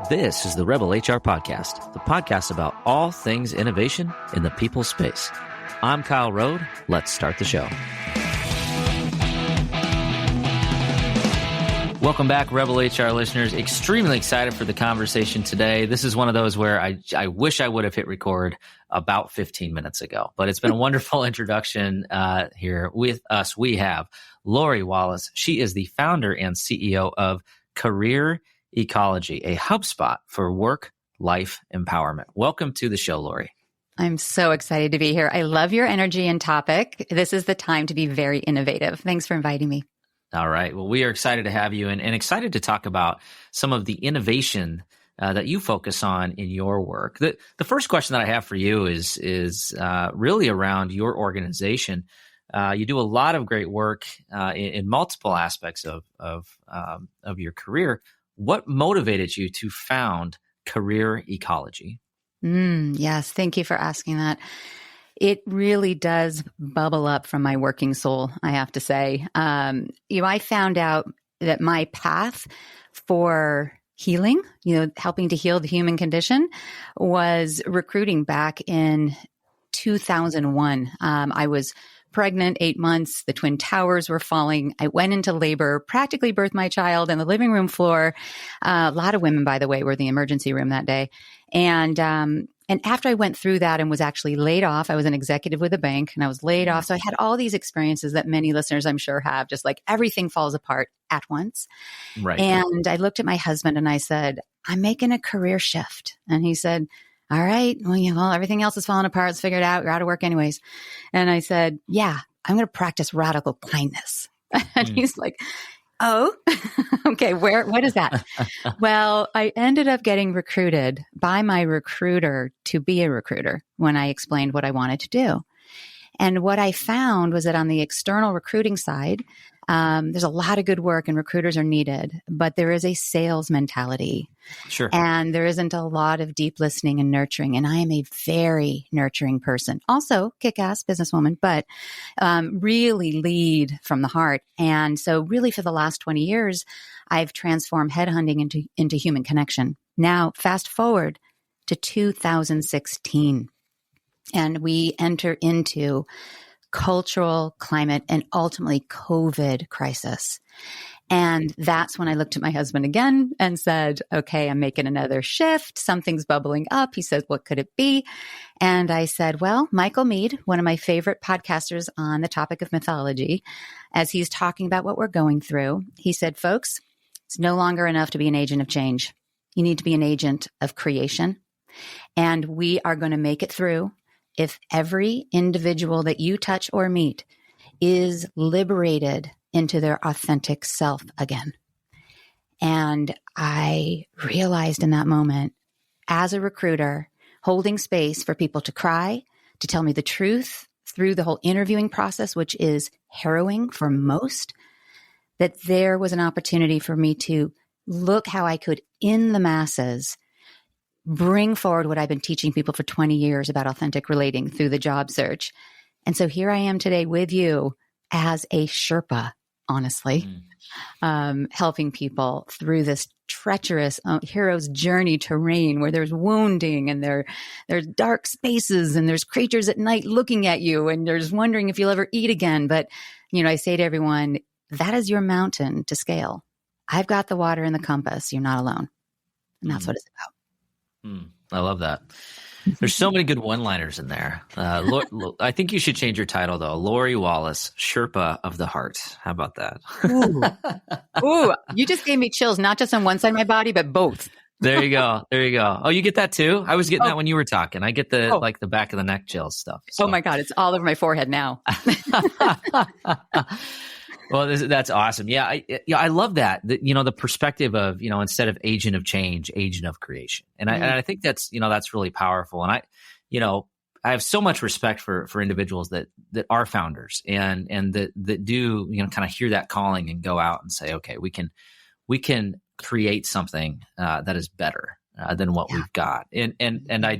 This is the Rebel HR Podcast, the podcast about all things innovation in the people space. I'm Kyle Rode. Let's start the show. Welcome back, Rebel HR listeners. Extremely excited for the conversation today. This is one of those where I wish I would have hit record about 15 minutes ago, but it's been a wonderful introduction here with us. We have Lori Wallace. She is the founder and CEO of Career Ecology, a HubSpot for work-life empowerment. Welcome to the show, Lori. I'm so excited to be here. I love your energy and topic. This is the time to be very innovative. Thanks for inviting me. All right. Well, we are excited to have you and excited to talk about some of the innovation that you focus on in your work. The first question that I have for you is really around your organization. You do a lot of great work in multiple aspects of your career. What motivated you to found Career Ecology? Yes, thank you for asking that. It really does bubble up from my working soul, I have to say. I found out that my path for healing, helping to heal the human condition, was recruiting back in 2001. I was pregnant, 8 months. The Twin Towers were falling. I went into labor, practically birthed my child on the living room floor. A lot of women, by the way, were in the emergency room that day. And after I went through that and was actually laid off, I was an executive with a bank and I was laid off. So I had all these experiences that many listeners, I'm sure, have, just like everything falls apart at once. Right. And I looked at my husband and I said, I'm making a career shift. And he said, all right, well, everything else is falling apart. Let's figure it out. You're out of work anyways. And I said, yeah, I'm going to practice radical kindness. And he's like, oh, okay, what is that? Well, I ended up getting recruited by my recruiter to be a recruiter when I explained what I wanted to do. And what I found was that on the external recruiting side, there's a lot of good work and recruiters are needed, but there is a sales mentality. Sure. And there isn't a lot of deep listening and nurturing. And I am a very nurturing person. Also kick-ass businesswoman, but really lead from the heart. And so really for the last 20 years, I've transformed headhunting into human connection. Now, fast forward to 2016, and we enter into cultural, climate, and ultimately COVID crisis. And that's when I looked at my husband again and said, okay, I'm making another shift. Something's bubbling up. He said, what could it be? And I said, well, Michael Mead, one of my favorite podcasters on the topic of mythology, as he's talking about what we're going through, he said, folks, it's no longer enough to be an agent of change. You need to be an agent of creation. And we are going to make it through if every individual that you touch or meet is liberated into their authentic self again. And I realized in that moment, as a recruiter, holding space for people to cry, to tell me the truth through the whole interviewing process, which is harrowing for most, that there was an opportunity for me to look how I could, in the masses, bring forward what I've been teaching people for 20 years about authentic relating through the job search. And so here I am today with you as a Sherpa, honestly, helping people through this treacherous hero's journey terrain where there's wounding and there's dark spaces and there's creatures at night looking at you and there's wondering if you'll ever eat again. But, I say to everyone, that is your mountain to scale. I've got the water and the compass. You're not alone. And that's what it's about. I love that. There's so many good one-liners in there. I think you should change your title, though. Lori Wallace, Sherpa of the Heart. How about that? Ooh, you just gave me chills, not just on one side of my body, but both. There you go. Oh, you get that too? I was getting that when you were talking. I get the back of the neck chills stuff. So. Oh my God, it's all over my forehead now. Well, that's awesome. Yeah, I love that. The perspective of instead of agent of change, agent of creation, and I think that's really powerful. And I have so much respect for individuals that are founders and that do kind of hear that calling and go out and say, okay, we can create something that is better than what we've got. And I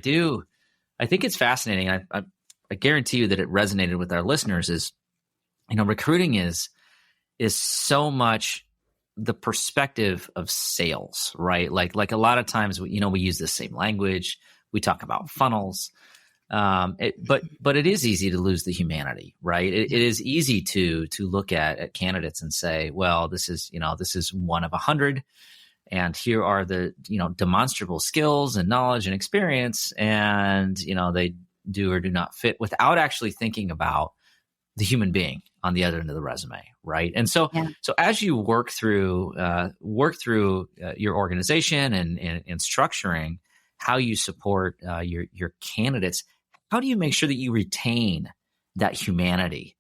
think it's fascinating. I guarantee you that it resonated with our listeners. Is recruiting is so much the perspective of sales, right? Like a lot of times, we use the same language. We talk about funnels, but it is easy to lose the humanity, right? It is easy to look at candidates and say, well, this is one of 100, and here are the demonstrable skills and knowledge and experience, and they do or do not fit, without actually thinking about the human being on the other end of the resume, right? And so, so as you work through your organization and structuring how you support your candidates, how do you make sure that you retain that humanity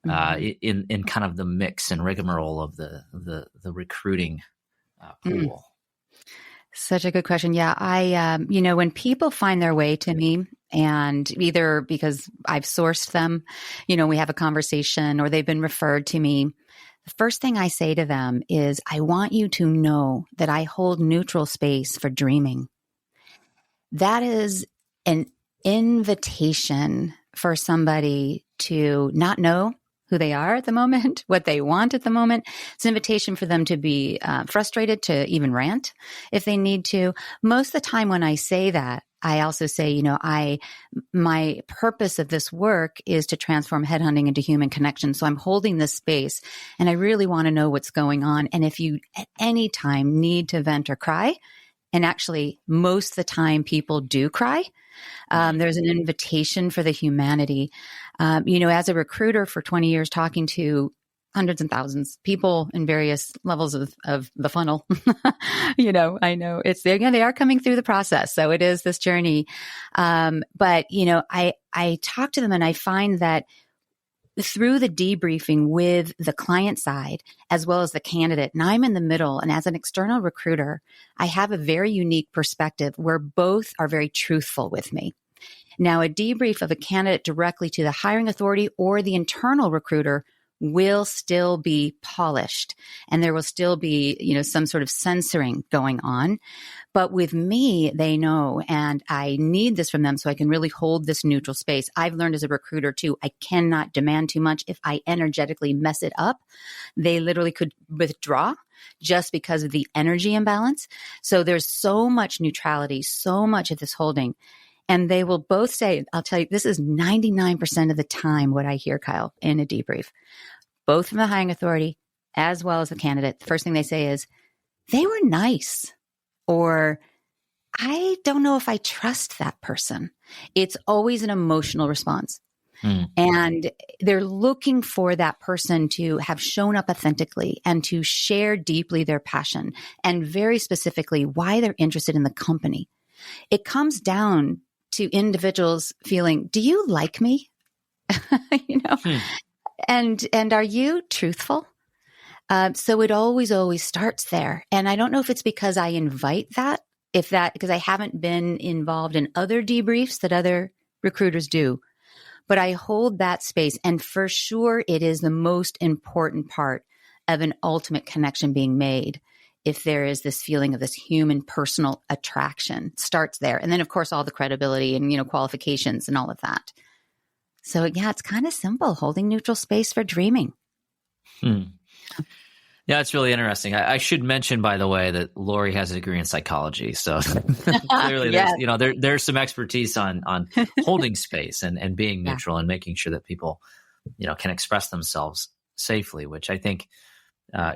in kind of the mix and rigmarole of the recruiting pool? Such a good question. Yeah, I when people find their way to me, and either because I've sourced them, we have a conversation, or they've been referred to me, the first thing I say to them is, I want you to know that I hold neutral space for dreaming. That is an invitation for somebody to not know who they are at the moment, what they want at the moment. It's an invitation for them to be frustrated, to even rant if they need to. Most of the time when I say that, I also say, my purpose of this work is to transform headhunting into human connection. So I'm holding this space, and I really want to know what's going on. And if you at any time need to vent or cry, and actually most of the time people do cry, there's an invitation for the humanity. As a recruiter for 20 years, talking to hundreds and thousands of people in various levels of the funnel, I know they are coming through the process. So it is this journey. But I talk to them, and I find that through the debriefing with the client side as well as the candidate, and I'm in the middle, and as an external recruiter, I have a very unique perspective where both are very truthful with me. Now, a debrief of a candidate directly to the hiring authority or the internal recruiter will still be polished, and there will still be, some sort of censoring going on. But with me, they know, and I need this from them so I can really hold this neutral space. I've learned as a recruiter too, I cannot demand too much. If I energetically mess it up, they literally could withdraw just because of the energy imbalance. So there's so much neutrality, so much of this holding. And they will both say, I'll tell you, this is 99% of the time what I hear, Kyle, in a debrief, both from the hiring authority as well as the candidate. The first thing they say is, they were nice, or I don't know if I trust that person. It's always an emotional response. And they're looking for that person to have shown up authentically and to share deeply their passion, and very specifically why they're interested in the company. It comes down to individuals feeling, do you like me? And are you truthful? So it always starts there. And I don't know if it's because I invite that, because I haven't been involved in other debriefs that other recruiters do, but I hold that space. And for sure, it is the most important part of an ultimate connection being made. If there is this feeling of this human personal attraction, starts there. And then of course, all the credibility and, qualifications and all of that. So yeah, it's kind of simple, holding neutral space for dreaming. Yeah, it's really interesting. I should mention, by the way, that Lori has a degree in psychology. So clearly there's some expertise on holding space and being neutral and making sure that people, can express themselves safely, which I think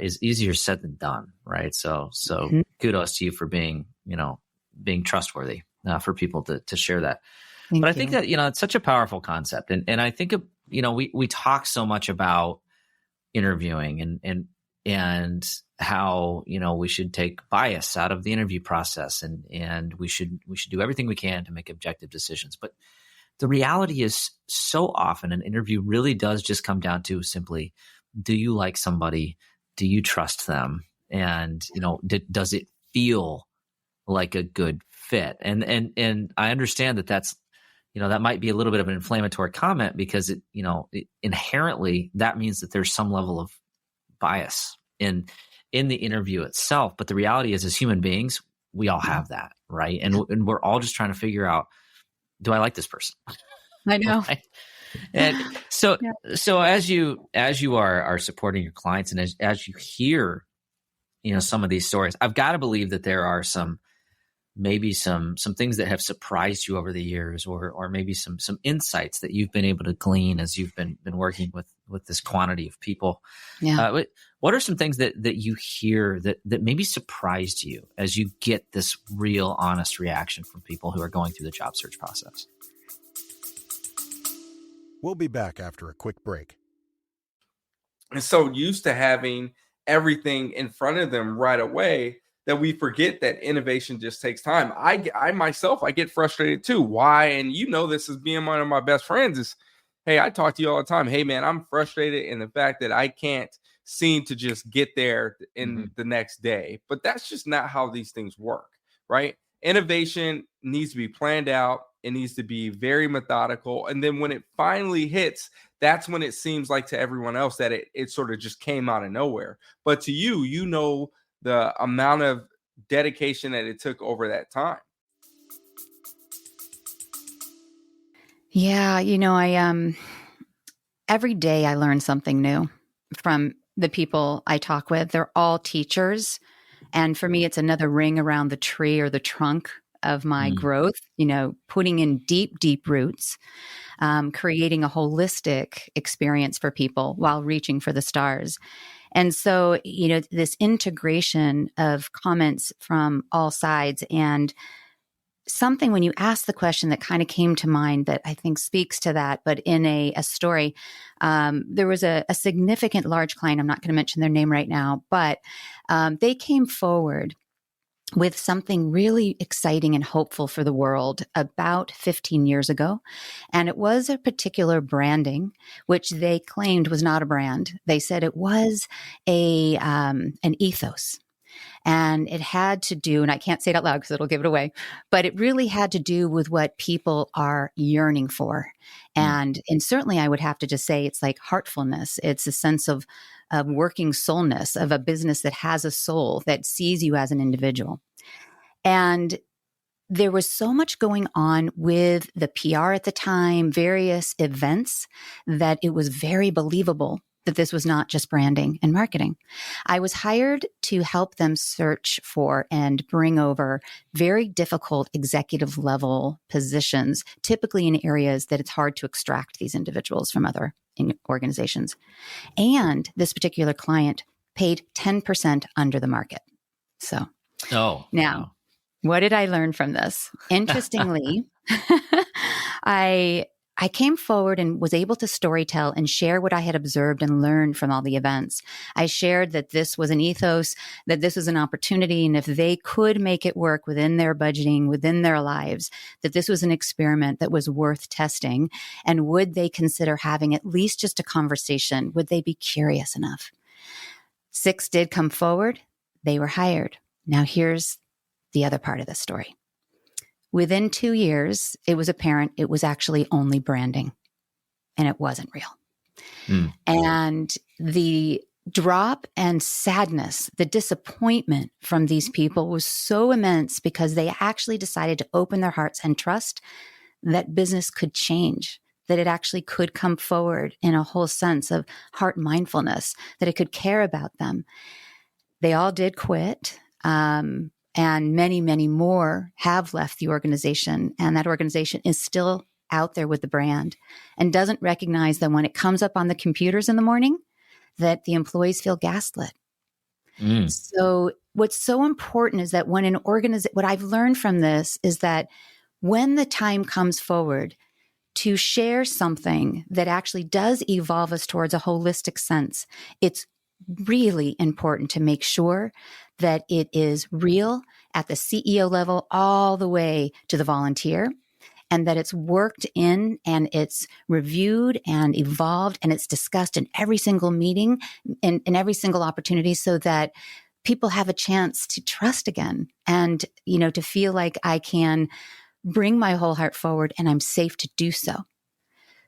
is easier said than done, right? So kudos to you for being trustworthy for people to share that. But I think that, it's such a powerful concept. And I think, we talk so much about interviewing and how, we should take bias out of the interview process, and we should do everything we can to make objective decisions. But the reality is, so often an interview really does just come down to simply, do you like somebody? Do you trust them? And, does it feel like a good fit? And I understand that that's, that might be a little bit of an inflammatory comment, because it inherently that means that there's some level of bias in the interview itself. But the reality is, as human beings, we all have that, right? And we're all just trying to figure out, do I like this person? I know. Right? And so as you are supporting your clients, and as you hear some of these stories, I've got to believe that there are maybe some things that have surprised you over the years, or maybe some insights that you've been able to glean as you've been working with this quantity of people. Yeah. What are some things that you hear that maybe surprised you as you get this real honest reaction from people who are going through the job search process? We'll be back after a quick break. And so used to having everything in front of them right away that we forget that innovation just takes time. I myself, I get frustrated too. Why? And this as being one of my best friends is, hey, I talk to you all the time. Hey, man, I'm frustrated in the fact that I can't seem to just get there in the next day. But that's just not how these things work, right? Innovation needs to be planned out. It needs to be very methodical. And then when it finally hits, that's when it seems like to everyone else that it sort of just came out of nowhere. But to you, the amount of dedication that it took over that time. Yeah, I every day I learn something new from the people I talk with. They're all teachers. And for me, it's another ring around the tree or the trunk of my growth, putting in deep, deep roots, creating a holistic experience for people while reaching for the stars. And so, this integration of comments from all sides, and something when you asked the question that kind of came to mind that I think speaks to that, but in a story, there was a significant large client. I'm not going to mention their name right now, but they came forward with something really exciting and hopeful for the world about 15 years ago. And it was a particular branding, which they claimed was not a brand. They said it was an ethos. And it had to do, and I can't say it out loud because it'll give it away, but it really had to do with what people are yearning for. And certainly I would have to just say it's like heartfulness. It's a sense of working soulness, of a business that has a soul, that sees you as an individual. And there was so much going on with the PR at the time, various events, that it was very believable that this was not just branding and marketing. I was hired to help them search for and bring over very difficult executive level positions, typically in areas that it's hard to extract these individuals from other organizations. And this particular client paid 10% under the market. So now, what did I learn from this? Interestingly, I came forward and was able to storytell and share what I had observed and learned from all the events. I shared that this was an ethos, that this was an opportunity, and if they could make it work within their budgeting, within their lives, that this was an experiment that was worth testing. And would they consider having at least just a conversation? Would they be curious enough? 6 did come forward. They were hired. Now here's the other part of the story. Within 2 years, it was apparent it was actually only branding, and it wasn't real. And the drop and sadness, the disappointment from these people was so immense because they actually decided to open their hearts and trust that business could change, that it actually could come forward in a whole sense of heart mindfulness, that it could care about them. They all did quit. And many, many more have left the organization. And that organization is still out there with the brand and doesn't recognize that when it comes up on the computers in the morning, that the employees feel gaslit. So what's so important is that when an organization, what I've learned from this is that when the time comes forward to share something that actually does evolve us towards a holistic sense, it's really important to make sure that it is real at the CEO level all the way to the volunteer, and that it's worked in and it's reviewed and evolved and it's discussed in every single meeting and in every single opportunity so that people have a chance to trust again and, to feel like I can bring my whole heart forward and I'm safe to do so.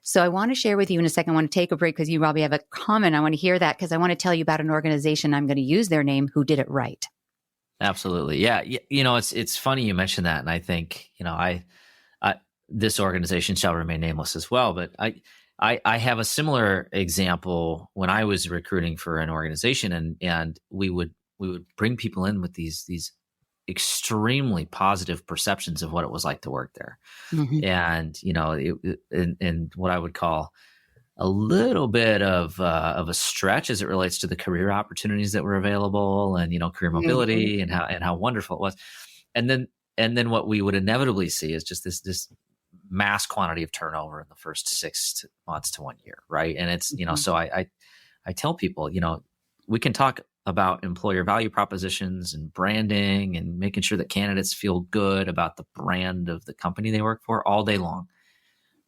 So I want to share with you in a second. I want to take a break because you, Robbie, have a comment. I want to hear that because I want to tell you about an organization. I'm going to use their name who did it right. Absolutely. Yeah. It's funny you mentioned that. And I think, I this organization shall remain nameless as well. But I have a similar example when I was recruiting for an organization and we would would bring people in with these extremely positive perceptions of what it was like to work there. Mm-hmm. And, and what I would call a little bit of a stretch as it relates to the career opportunities that were available and, career mobility and how wonderful it was. And then what we would inevitably see is just this mass quantity of turnover in the first 6 months to 1 year. Right. And it's, so I tell people, we can talk about employer value propositions and branding and making sure that candidates feel good about the brand of the company they work for all day long.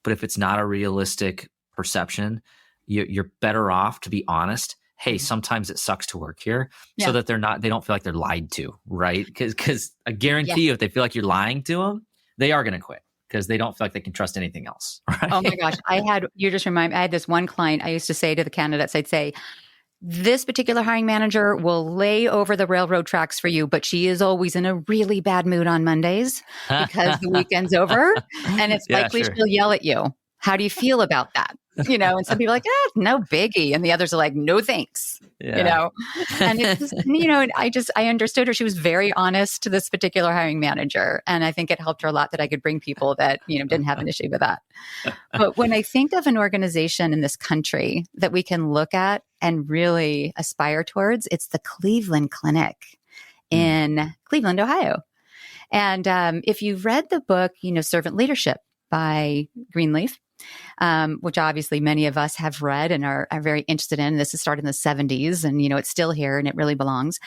But if it's not a realistic perception, you're better off to be honest. Hey, sometimes it sucks to work here, so that they don't feel like they're lied to, right? Because I guarantee you, if they feel like you're lying to them, they are going to quit because they don't feel like they can trust anything else. Right? Oh my gosh. I had this one client I used to say to the candidates, I'd say, this particular hiring manager will lay over the railroad tracks for you, but she is always in a really bad mood on Mondays because the weekend's over and it's likely she'll yell at you. How do you feel about that? And some people are like, no biggie. And the others are like, no, thanks. And it's just, and I understood her. She was very honest to this particular hiring manager. And I think it helped her a lot that I could bring people that, didn't have an issue with that. But when I think of an organization in this country that we can look at and really aspire towards, it's the Cleveland Clinic in Cleveland, Ohio. And if you've read the book, Servant Leadership by Greenleaf, which obviously many of us have read and are very interested in. This is started in the 70s and, it's still here and it really belongs.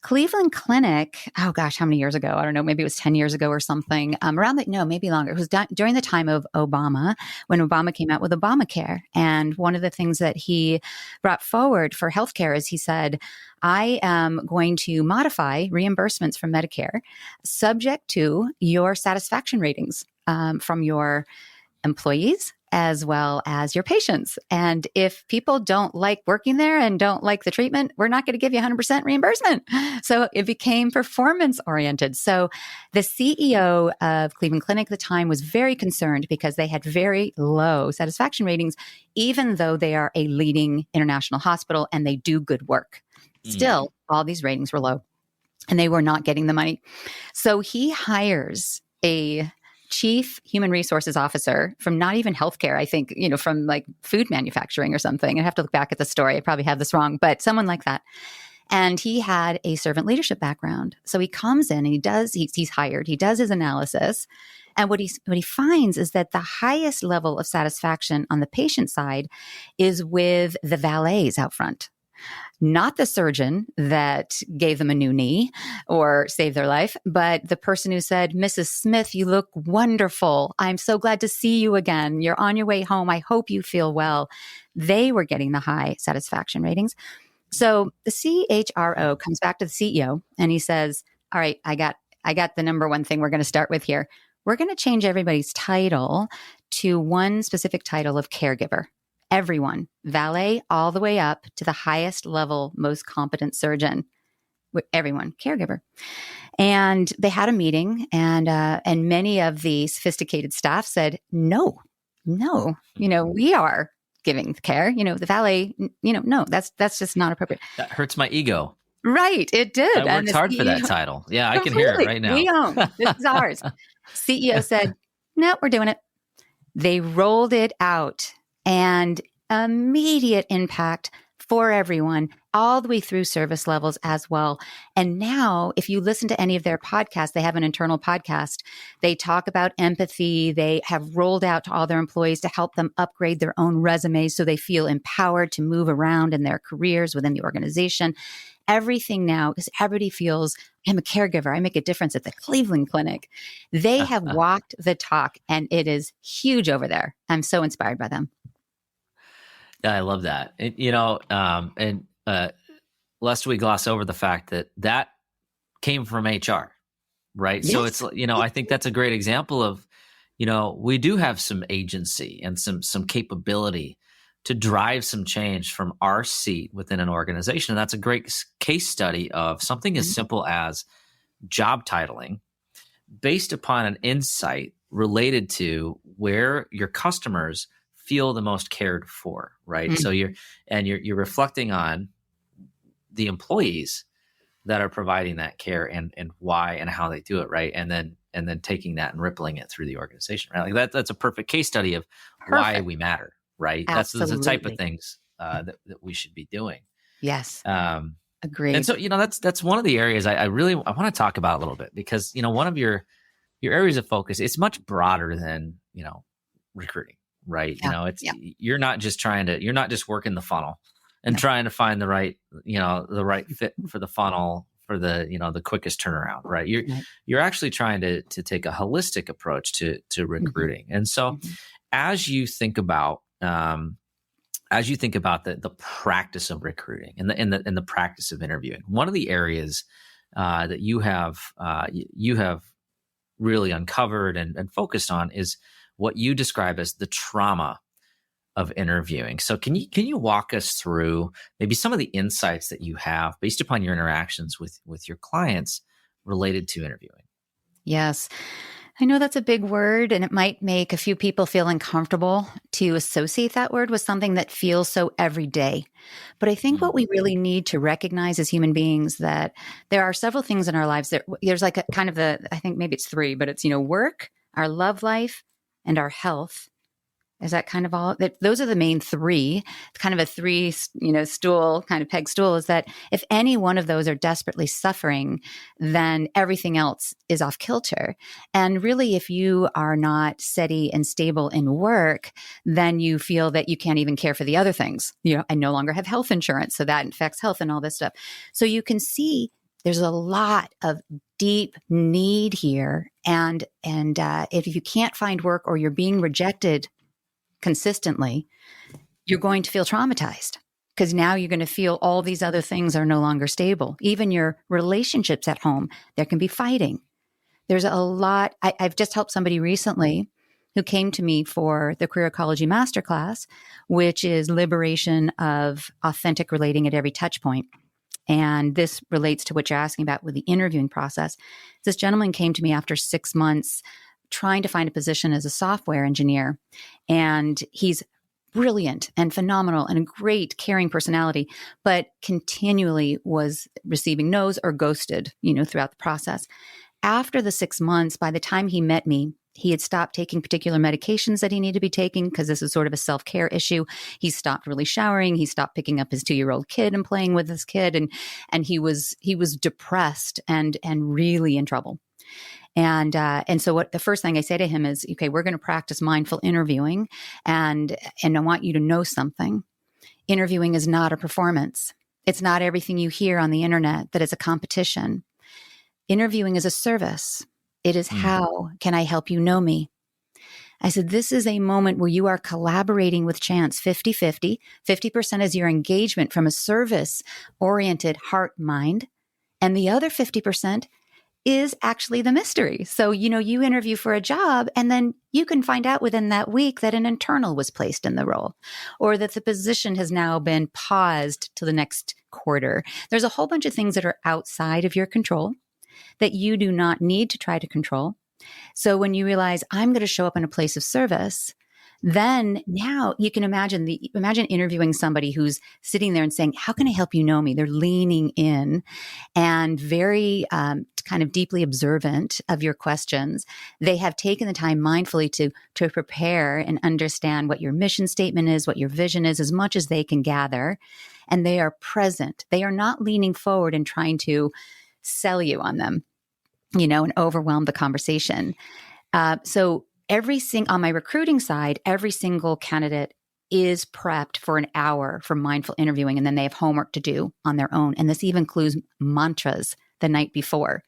Cleveland Clinic, oh gosh, how many years ago? I don't know, maybe it was 10 years ago or something. Maybe longer. It was during the time of Obama, when Obama came out with Obamacare. And one of the things that he brought forward for healthcare is he said, I am going to modify reimbursements from Medicare subject to your satisfaction ratings from your employees as well as your patients. And if people don't like working there and don't like the treatment, we're not going to give you 100% reimbursement. So it became performance oriented. So the CEO of Cleveland Clinic at the time was very concerned because they had very low satisfaction ratings, even though they are a leading international hospital and they do good work. Still, all these ratings were low and they were not getting the money. So he hires a chief human resources officer from not even healthcare, I think, from like food manufacturing or something. I have to look back at the story. I probably have this wrong, but someone like that. And he had a servant leadership background. So he comes in and he's hired, he does his analysis. And what he finds is that the highest level of satisfaction on the patient side is with the valets out front. Not the surgeon that gave them a new knee or saved their life, but the person who said, Mrs. Smith, you look wonderful. I'm so glad to see you again. You're on your way home. I hope you feel well. They were getting the high satisfaction ratings. So the CHRO comes back to the CEO and he says, all right, I got the number one thing we're going to start with here. We're going to change everybody's title to one specific title of caregiver. Everyone, valet all the way up to the highest level, most competent surgeon. Everyone, caregiver. And they had a meeting, and many of the sophisticated staff said, no, we are giving care. The valet, no, that's just not appropriate. That hurts my ego. Right, it did. I worked hard for that title. Yeah, I can hear it right now. We own. This is ours. CEO said, no, we're doing it. They rolled it out. And immediate impact for everyone, all the way through service levels as well. And now, if you listen to any of their podcasts, they have an internal podcast. They talk about empathy. They have rolled out to all their employees to help them upgrade their own resumes so they feel empowered to move around in their careers within the organization. Everything now, because everybody feels, I'm a caregiver. I make a difference at the Cleveland Clinic. They have walked the talk, and it is huge over there. I'm so inspired by them. Yeah, I love that. Lest we gloss over the fact that came from HR, right? Yes. So it's, I think that's a great example of, we do have some agency and some capability to drive some change from our seat within an organization. And that's a great case study of something as simple as job titling based upon an insight related to where your customers feel the most cared for, right? So you're reflecting on the employees that are providing that care and why and how they do it, right? And then taking that and rippling it through the organization, right? Like that's a perfect case study of why we matter, right? Absolutely. That's the type of things that we should be doing. Yes. Agreed. And Agreed. so, that's one of the areas I want to talk about a little bit, because, one of your areas of focus, it's much broader than, recruiting, right? Yeah. You're not just working the funnel and trying to find the right fit for the funnel for the, the quickest turnaround, right? You're actually trying to take a holistic approach to recruiting. And so as you think about the practice of recruiting and the practice of interviewing, one of the areas that you have really uncovered and focused on is what you describe as the trauma of interviewing. So can you walk us through maybe some of the insights that you have based upon your interactions with your clients related to interviewing? Yes. I know that's a big word, and it might make a few people feel uncomfortable to associate that word with something that feels so everyday. But I think what we really need to recognize as human beings, that there are several things in our lives that there's like I think maybe it's three, but it's, work, our love life, and our health. Is that kind of all? Those are the main three. It's kind of a three, stool, kind of peg stool, is that if any one of those are desperately suffering, then everything else is off kilter. And really, if you are not steady and stable in work, then you feel that you can't even care for the other things. I no longer have health insurance, so that affects health and all this stuff. So you can see there's a lot of deep need here. And if you can't find work or you're being rejected consistently, you're going to feel traumatized, because now you're going to feel all these other things are no longer stable. Even your relationships at home, there can be fighting. There's a lot. I've just helped somebody recently who came to me for the Career Ecology Masterclass, which is liberation of authentic relating at every touch point. And this relates to what you're asking about with the interviewing process. This gentleman came to me after 6 months trying to find a position as a software engineer. And he's brilliant and phenomenal and a great caring personality, but continually was receiving no's or ghosted, throughout the process. After the 6 months, by the time he met me, he had stopped taking particular medications that he needed to be taking, because this is sort of a self-care issue. He stopped really showering. He stopped picking up his 2-year-old kid and playing with his kid. And he was depressed and really in trouble. And so what the first thing I say to him is, okay, we're going to practice mindful interviewing. And I want you to know something. Interviewing is not a performance. It's not everything you hear on the internet that it's a competition. Interviewing is a service. It is how can I help you know me? I said, this is a moment where you are collaborating with chance 50-50. 50% is your engagement from a service-oriented heart mind. And the other 50% is actually the mystery. So, you interview for a job, and then you can find out within that week that an internal was placed in the role, or that the position has now been paused to the next quarter. There's a whole bunch of things that are outside of your control that you do not need to try to control. So when you realize I'm going to show up in a place of service, then now you can imagine interviewing somebody who's sitting there and saying, how can I help you know me? They're leaning in and very kind of deeply observant of your questions. They have taken the time mindfully to prepare and understand what your mission statement is, what your vision is, as much as they can gather. And they are present. They are not leaning forward and trying to sell you on them, and overwhelm the conversation. So on my recruiting side, every single candidate is prepped for an hour for mindful interviewing, and then they have homework to do on their own. And this even includes mantras the night before,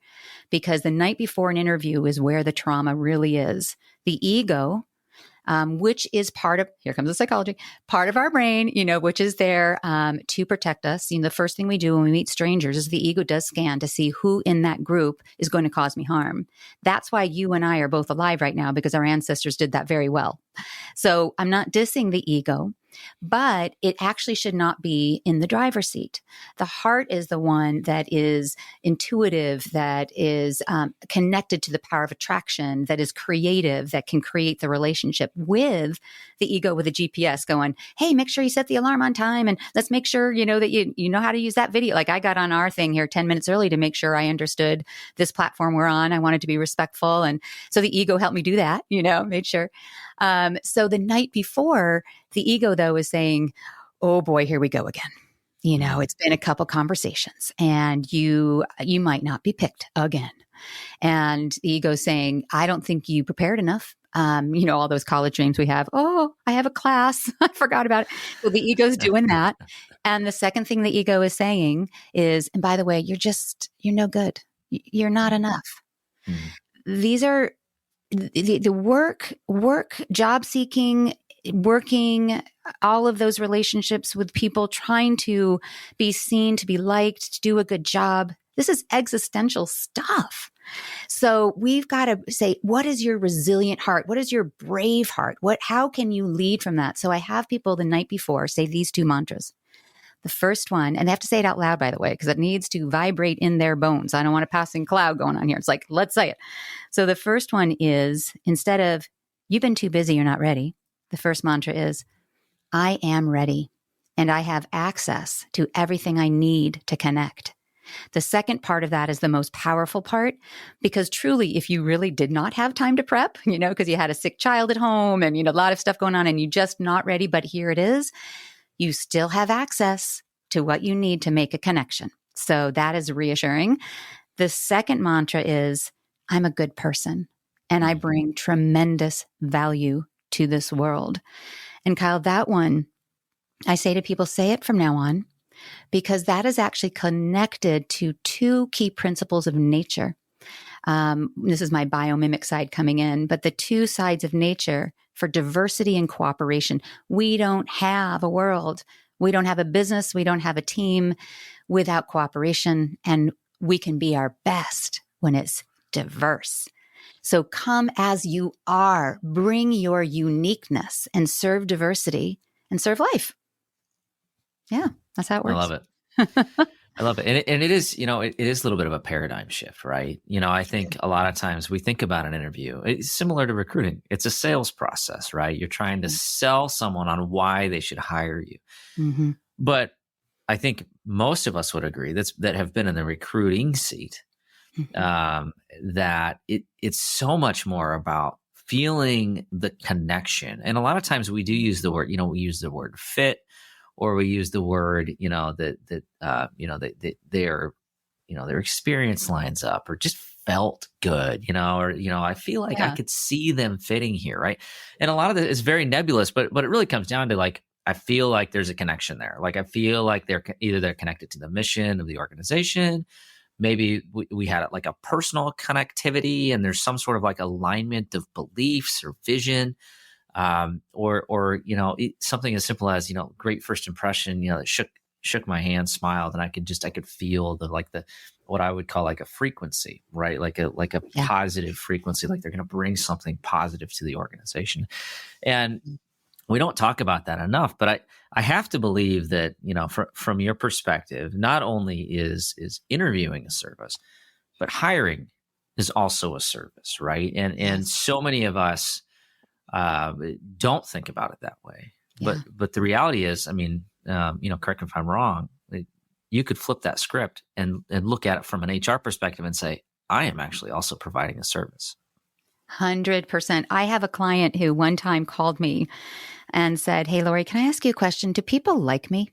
because the night before an interview is where the trauma really is. The ego, which is here comes the psychology, part of our brain, which is there to protect us. The first thing we do when we meet strangers is the ego does scan to see who in that group is going to cause me harm. That's why you and I are both alive right now, because our ancestors did that very well. So I'm not dissing the ego. but it actually should not be in the driver's seat. The heart is the one that is intuitive, that is connected to the power of attraction, that is creative, that can create the relationship, with the ego with a GPS going, hey, make sure you set the alarm on time, and let's make sure that you know how to use that video. Like, I got on our thing here 10 minutes early to make sure I understood this platform we're on. I wanted to be respectful, and so the ego helped me do that. Made sure. So the night before, the ego, though, is saying, oh boy, here we go again. It's been a couple conversations, and you might not be picked again. And the ego is saying, I don't think you prepared enough. All those college dreams we have. Oh, I have a class. I forgot about it. Well, the ego's doing that. And the second thing the ego is saying is, and by the way, you're no good. You're not enough. These are the work, job seeking, working, all of those relationships with people, trying to be seen, to be liked, to do a good job. This is existential stuff. So we've got to say, what is your resilient heart? What is your brave heart? How can you lead from that? So I have people the night before say these two mantras. The first one, and they have to say it out loud, by the way, because it needs to vibrate in their bones. I don't want a passing cloud going on here. It's like, let's say it. So the first one is, instead of, you've been too busy, you're not ready, the first mantra is, I am ready, and I have access to everything I need to connect. The second part of that is the most powerful part, because truly, if you really did not have time to prep, because you had a sick child at home and, a lot of stuff going on and you're just not ready, but here it is, you still have access to what you need to make a connection. So that is reassuring. The second mantra is, I'm a good person and I bring tremendous value to this world. And Kyle, that one, I say to people, say it from now on, because that is actually connected to two key principles of nature. This is my biomimic side coming in, but the two sides of nature for diversity and cooperation. We don't have a world, we don't have a business, we don't have a team without cooperation, and we can be our best when it's diverse. So come as you are, bring your uniqueness and serve diversity and serve life. Yeah, that's how it works. I love it. I love it. And it is, it is a little bit of a paradigm shift, right? I think a lot of times we think about an interview, it's similar to recruiting. It's a sales process, right? You're trying to sell someone on why they should hire you. Mm-hmm. But I think most of us would agree that have been in the recruiting seat, that it's so much more about feeling the connection. And a lot of times we do use the word, we use the word fit, or we use the word, that their experience lines up, or just felt good, or I feel like I could see them fitting here, right? And a lot of it is very nebulous, but it really comes down to, like, I feel like there's a connection there. Like, I feel like they're connected to the mission of the organization. Maybe we had like a personal connectivity, and there's some sort of like alignment of beliefs or vision. Or something as simple as, great first impression, that shook my hand, smiled, and I could feel what I would call like a frequency, right? Like a positive frequency, like they're going to bring something positive to the organization. And we don't talk about that enough, but I have to believe that, from your perspective, not only is interviewing a service, but hiring is also a service, right? And so many of us don't think about it that way. But the reality is, correct me if I'm wrong, you could flip that script and look at it from an HR perspective and say, I am actually also providing a service. 100%. I have a client who one time called me and said, hey, Lori, can I ask you a question? Do people like me?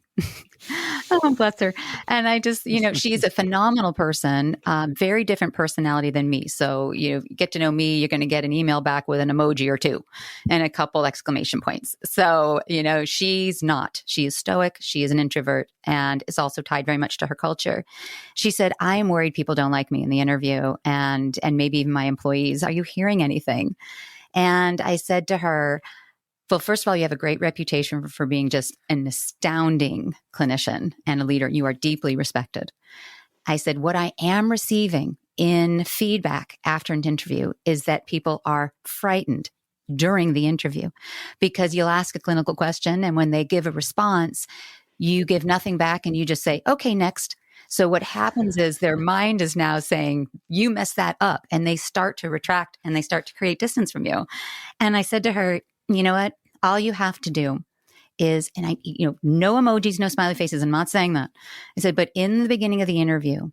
Oh, bless her. And I just, she's a phenomenal person, very different personality than me. So, you get to know me, you're going to get an email back with an emoji or two and a couple exclamation points. So, she's not. She is stoic. She is an introvert, and it's also tied very much to her culture. She said, I am worried people don't like me in the interview, and maybe even my employees. Are you hearing anything? And I said to her, well, first of all, you have a great reputation for being just an astounding clinician and a leader. You are deeply respected. I said, what I am receiving in feedback after an interview is that people are frightened during the interview, because you'll ask a clinical question, and when they give a response, you give nothing back and you just say, okay, next. So what happens is their mind is now saying, you messed that up. And they start to retract and they start to create distance from you. And I said to her, you know what? All you have to do is, and no emojis, no smiley faces. I'm not saying that. I said, but in the beginning of the interview,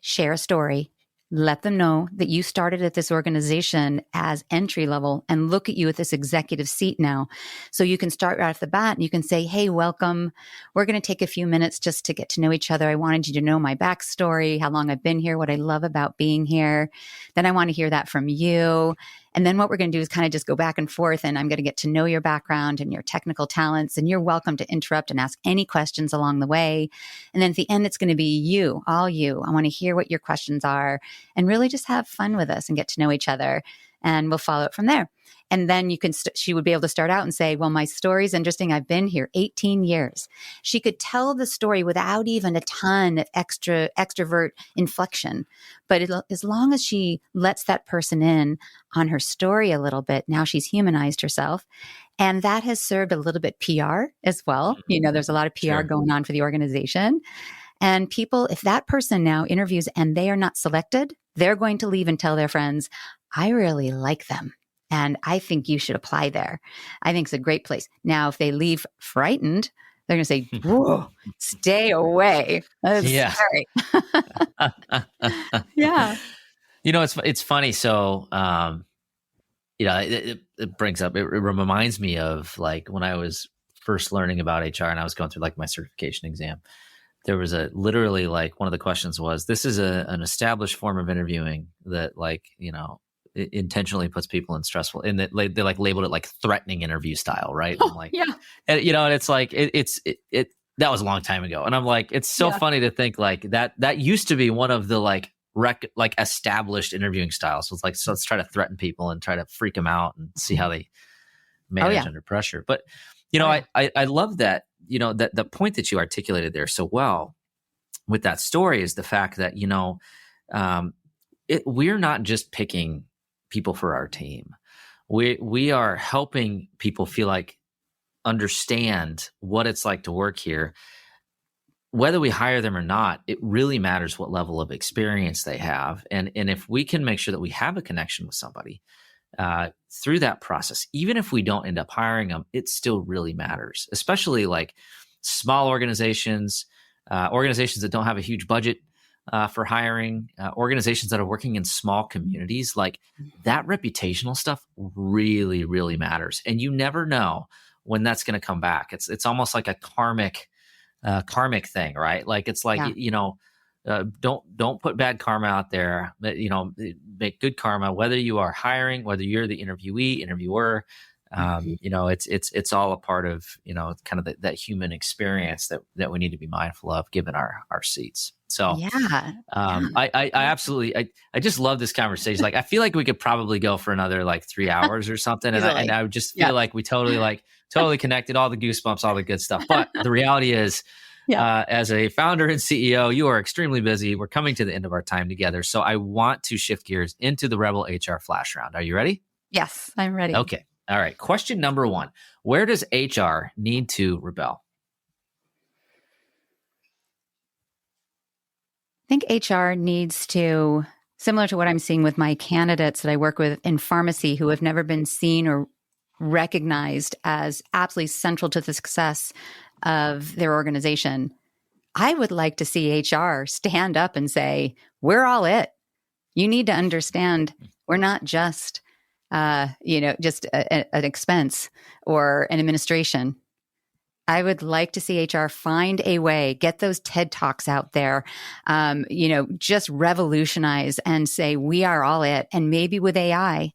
share a story. Let them know that you started at this organization as entry level and look at you at this executive seat now. So you can start right off the bat and you can say, hey, welcome. We're going to take a few minutes just to get to know each other. I wanted you to know my backstory, how long I've been here, what I love about being here. Then I want to hear that from you. And then what we're going to do is kind of just go back and forth, and I'm going to get to know your background and your technical talents, and you're welcome to interrupt and ask any questions along the way. And then at the end, it's going to be you, all you. I want to hear what your questions are and really just have fun with us and get to know each other. And we'll follow it from there. And then she would be able to start out and say, well, my story's interesting. I've been here 18 years. She could tell the story without even a ton of extrovert inflection. But as long as she lets that person in on her story a little bit, now she's humanized herself. And that has served a little bit PR as well. There's a lot of PR going on for the organization. And people, if that person now interviews and they are not selected, they're going to leave and tell their friends, I really like them. And I think you should apply there. I think it's a great place. Now, if they leave frightened, they're going to say, whoa, stay away. That's scary. Yeah. It's funny. So, it brings up, it reminds me of like when I was first learning about HR and I was going through like my certification exam. There was literally like one of the questions was, this is an established form of interviewing that it intentionally puts people in stressful, and that they like labeled it like threatening interview style. Right. I'm like, yeah. And it's like, that was a long time ago. And I'm like, it's so funny to think like that used to be one of the like established interviewing styles. So it's like, so let's try to threaten people and try to freak them out and see how they manage under pressure. But, I love that. That the point that you articulated there so well with that story is the fact that, we're not just picking people for our team. We are helping people feel like understand what it's like to work here. Whether we hire them or not, it really matters what level of experience they have. And if we can make sure that we have a connection with somebody through that process, even if we don't end up hiring them, it still really matters, especially like small organizations, organizations that don't have a huge budget for hiring, organizations that are working in small communities. Like that reputational stuff really, really matters. And you never know when that's going to come back. It's almost like a karmic thing, right? Like it's like, don't put bad karma out there. Make good karma, whether you are hiring, whether you're the interviewee, interviewer. It's all a part of kind of that human experience that we need to be mindful of given our seats. So I absolutely I just love this conversation. Like I feel like we could probably go for another like 3 hours or something, and I would just feel like we totally connected, all the goosebumps, all the good stuff. But the reality is. As a founder and CEO, you are extremely busy. We're coming to the end of our time together. So I want to shift gears into the Rebel HR Flash Round. Are you ready? Yes, I'm ready. Okay. All right. Question number 1. Where does HR need to rebel? I think HR needs to, similar to what I'm seeing with my candidates that I work with in pharmacy who have never been seen or recognized as absolutely central to the success of their organization. I would like to see HR stand up and say, we're all it. You need to understand we're not just, just an expense or an administration. I would like to see HR find a way, get those TED Talks out there, just revolutionize and say, we are all it. And maybe with AI,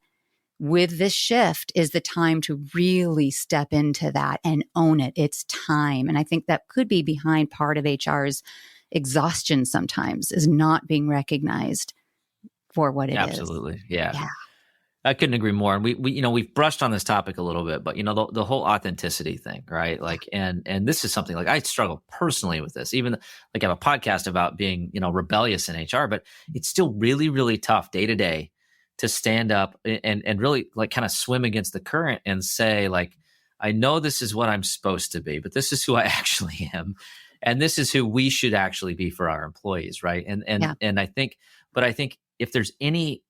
with this shift is the time to really step into that and own it. It's time. And I think that could be behind part of HR's exhaustion sometimes, is not being recognized for what it is. Absolutely. Yeah. I couldn't agree more. And we've brushed on this topic a little bit, but the whole authenticity thing, right? Like, and this is something like I struggle personally with this, even like I have a podcast about being, rebellious in HR, but it's still really, really tough day to day to stand up and really like kind of swim against the current and say like, I know this is what I'm supposed to be, but this is who I actually am. And this is who we should actually be for our employees. Right. And I think if there's any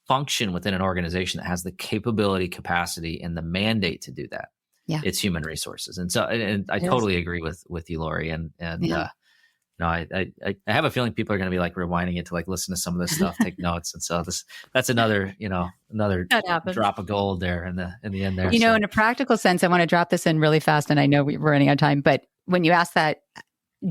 function within an organization that has the capability, capacity, and the mandate to do that, it's human resources. And so, and I totally agree with you, Lori. I have a feeling people are going to be like rewinding it to like listen to some of this stuff, take notes. And so that's another drop of gold there in the end there. In a practical sense, I want to drop this in really fast, and I know we're running out of time, but when you ask that,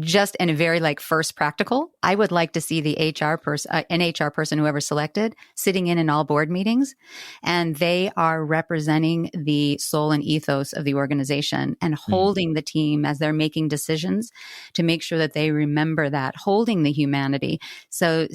just in a very like first practical, I would like to see the HR person, whoever selected, sitting in all board meetings, and they are representing the soul and ethos of the organization and holding the team as they're making decisions to make sure that they remember that, holding the humanity. So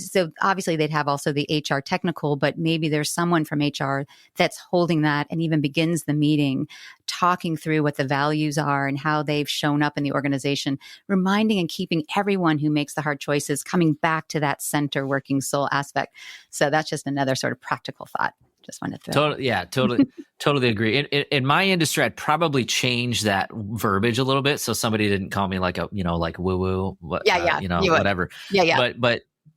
obviously they'd have also the HR technical, but maybe there's someone from HR that's holding that and even begins the meeting, talking through what the values are and how they've shown up in the organization, reminding and keeping everyone who makes the hard choices coming back to that center working soul aspect. So that's just another sort of practical thought. Just wanted to throw. Totally agree. In my industry, I'd probably change that verbiage a little bit so somebody didn't call me like like woo woo, whatever. Yeah.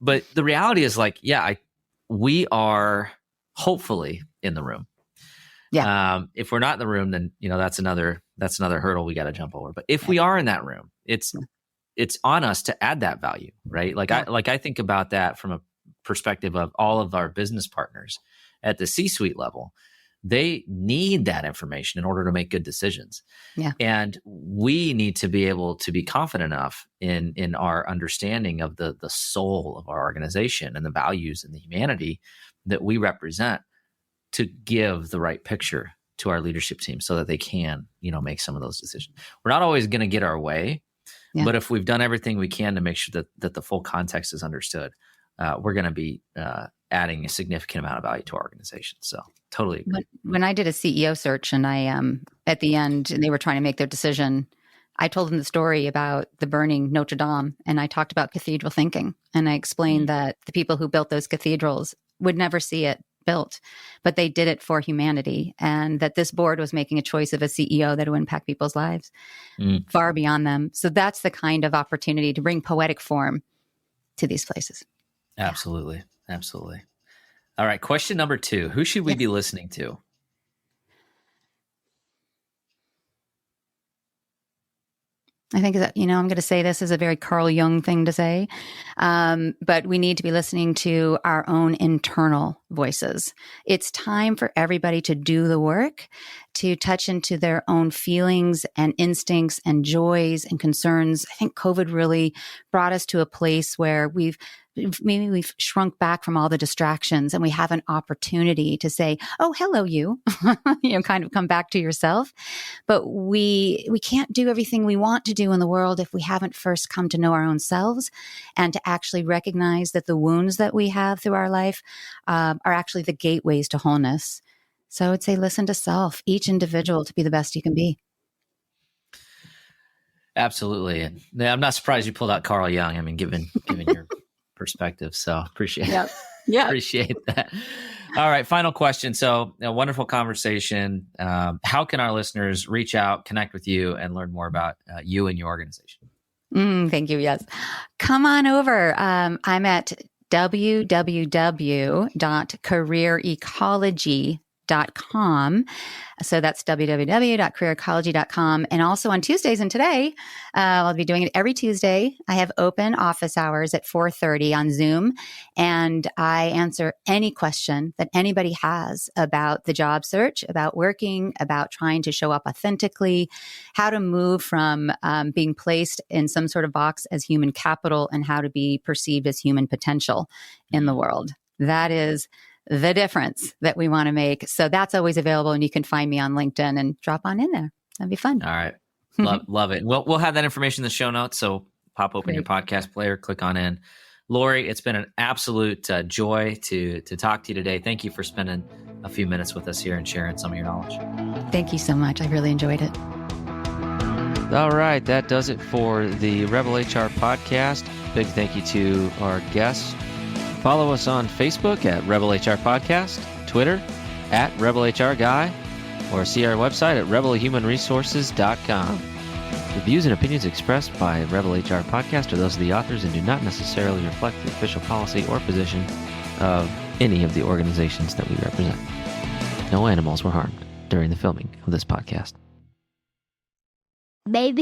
But the reality is like, we are hopefully in the room. Yeah. If we're not in the room, then that's another hurdle we got to jump over. But if we are in that room, it's on us to add that value, right? I think about that from a perspective of all of our business partners at the C-suite level. They need that information in order to make good decisions. Yeah. And we need to be able to be confident enough in our understanding of the soul of our organization and the values and the humanity that we represent to give the right picture to our leadership team so that they can, make some of those decisions. We're not always going to get our way, but if we've done everything we can to make sure that the full context is understood, we're going to be adding a significant amount of value to our organization. So totally agree. When I did a CEO search and I, at the end, they were trying to make their decision, I told them the story about the burning Notre Dame, and I talked about cathedral thinking. And I explained that the people who built those cathedrals would never see it built, but they did it for humanity, and that this board was making a choice of a CEO that would impact people's lives far beyond them. So that's the kind of opportunity to bring poetic form to these places. Absolutely. Absolutely. All right. Question number 2, who should we be listening to? I think that, I'm going to say this is a very Carl Jung thing to say, but we need to be listening to our own internal voices. It's time for everybody to do the work, to touch into their own feelings and instincts and joys and concerns. I think COVID really brought us to a place where we've shrunk back from all the distractions, and we have an opportunity to say, oh, hello, you, kind of come back to yourself. But we can't do everything we want to do in the world if we haven't first come to know our own selves and to actually recognize that the wounds that we have through our life are actually the gateways to wholeness. So I would say, listen to self, each individual, to be the best you can be. Absolutely. And I'm not surprised you pulled out Carl Jung. I mean, given your perspective. So appreciate that. All right. Final question. So a wonderful conversation. How can our listeners reach out, connect with you, and learn more about you and your organization? Thank you. Yes. Come on over. I'm at www.careerecology.com. So that's www.careerecology.com. And also on Tuesdays and today, I'll be doing it every Tuesday. I have open office hours at 4:30 on Zoom, and I answer any question that anybody has about the job search, about working, about trying to show up authentically, how to move from being placed in some sort of box as human capital and how to be perceived as human potential in the world. That is the difference that we want to make. So that's always available, and you can find me on LinkedIn and drop on in there. That'd be fun. All right. Love it. We'll have that information in the show notes. So pop open your podcast player, click on in. Lori, it's been an absolute joy to talk to you today. Thank you for spending a few minutes with us here and sharing some of your knowledge. Thank you so much. I really enjoyed it. All right. That does it for the Rebel HR podcast. Big thank you to our guests, Follow us on Facebook at Rebel HR Podcast, Twitter at Rebel HR Guy, or see our website at rebelhumanresources.com. The views and opinions expressed by Rebel HR Podcast are those of the authors and do not necessarily reflect the official policy or position of any of the organizations that we represent. No animals were harmed during the filming of this podcast. Baby.